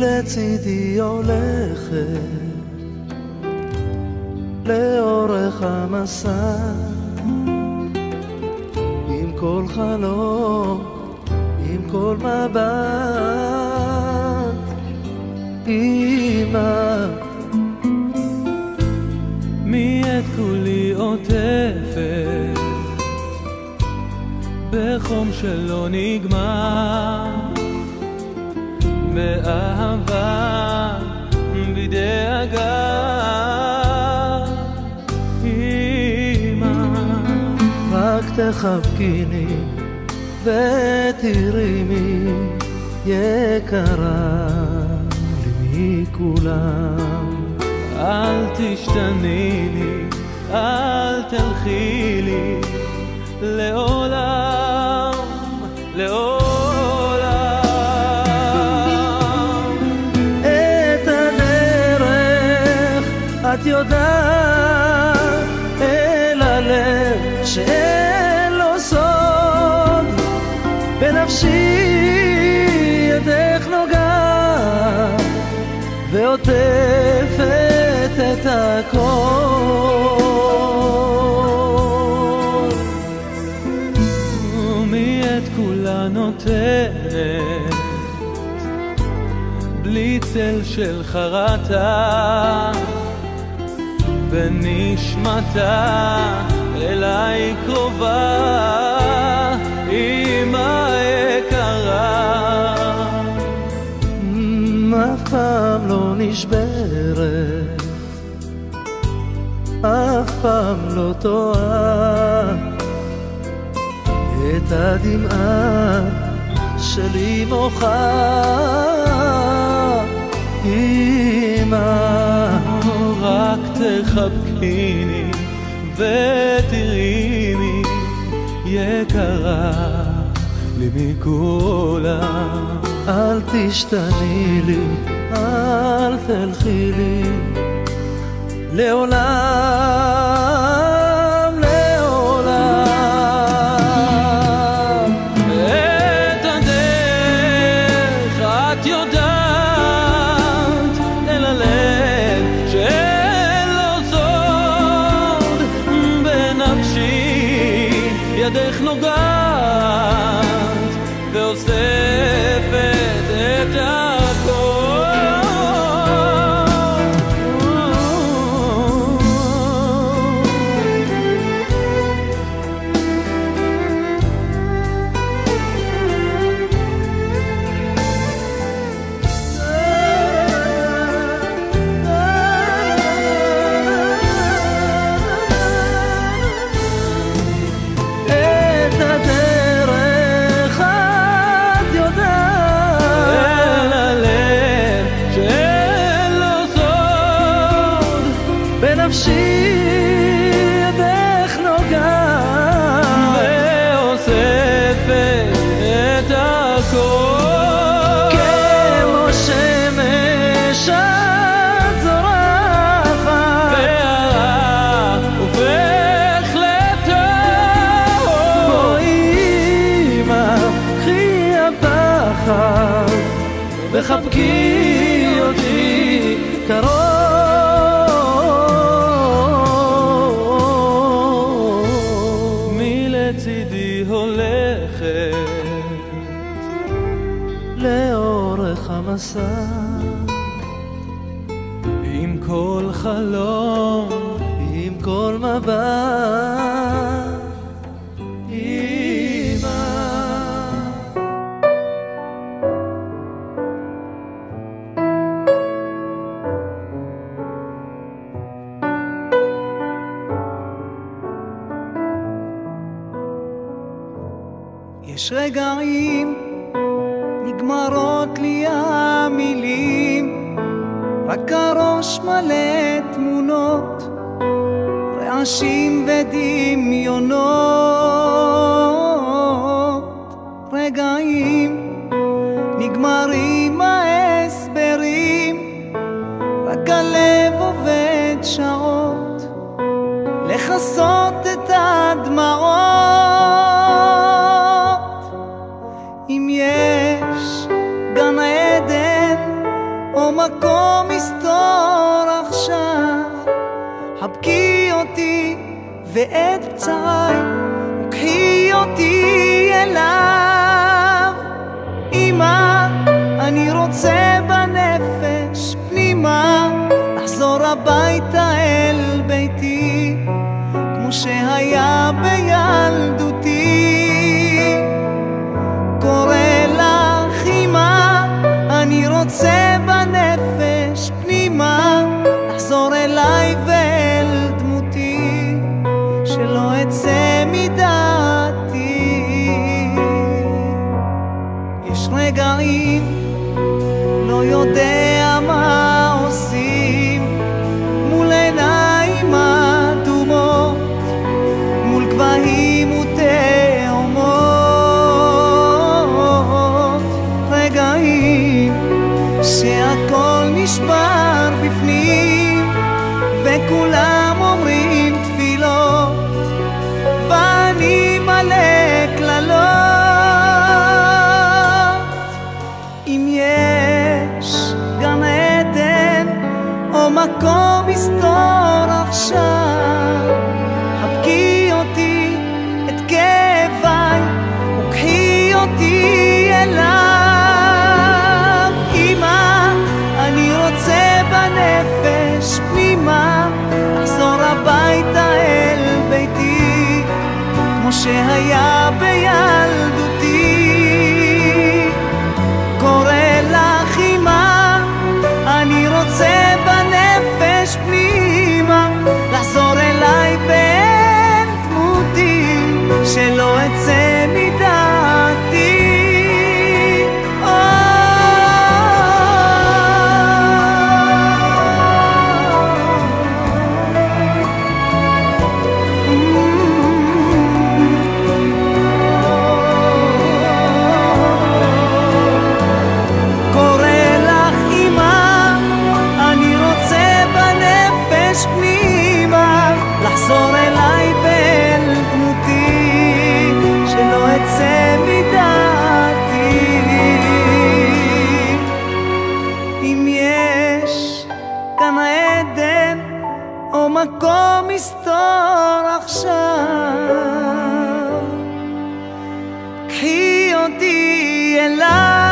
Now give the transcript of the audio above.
לצידי הולכת לאורך המסע, עם כל חלום, עם כל מבט. אמא, מי את כולי עוטפת בחום שלא נגמר, באהבה בדאגה. אמא, רק תחבקיני ותראימי, יקרה לי מכולם. אל תשתני לי, אל תלכי לי, לעולם, לעולם. את הדרך את יודעת, אל הלב שאין לו סוד, בנפשי ידך נוגעת ועוטפת את הכל. ומי את כולה נותנת בלי צל של חרטה, בנשמתה אליי קרובה. אמא יקרה, אף פעם לא נשברת, אף פעם לא טועה, את הדמעה שלי מוחה. אמא, רק תחבקיני ותראיני, יקרה לי מכולם. אל תשתני לי, אל תלכי לי, לעולם, לעולם. את הדרך את יודעת, אל הלב שאין לו סוד, בנפשי ידך נוגעת ואוספת את הכל. וחבקי אותי קרוב. מי לצידי הולכת לאורך המסע, עם כל חלום, עם כל מבט. יש רגעים נגמרות לי המילים, רק הראש מלא תמונות, רעשים ודמיונות. רגעים נגמרים ההסברים, רק הלב עובד שעות לכסות את הדמעות. אם יש גן עדן חבקי אותי ואת פצעי, וקחי אותי אליו. אמא, אני רוצה בנפש פנימה לחזור הביתה אל ביתי, כמו שהיה בילדותי. קורא לך אמא, אני רוצה בנפש פנימה לחזור אליי ואל דמותי, שלא אצא מדעתי. יש רגעים לא יודע מה עושים מול עיניים אדומות, מול גבהים ותאומות. רגעים שהכל נשבר בפנים וכולם אומרים תפילות ואני מלא קללות. אם יש גן עדן או מקום מסתור עכשיו, חבקי אותי את כאביי וקחי אותי אליו. אמא, אני רוצה בנפש פנימה לחזור הביתה אל ביתי, כמו שהיה בילדותי. קורא לך אמא, אני רוצה בנפש פנימה לחזור אליי ואל דמותי, שלא אצא מדעתי. לחזור אליי ואל דמותי, שלא אצא מדעתי. אם יש גן עדן או מקום מסתור עכשיו, קחי אותי אליי.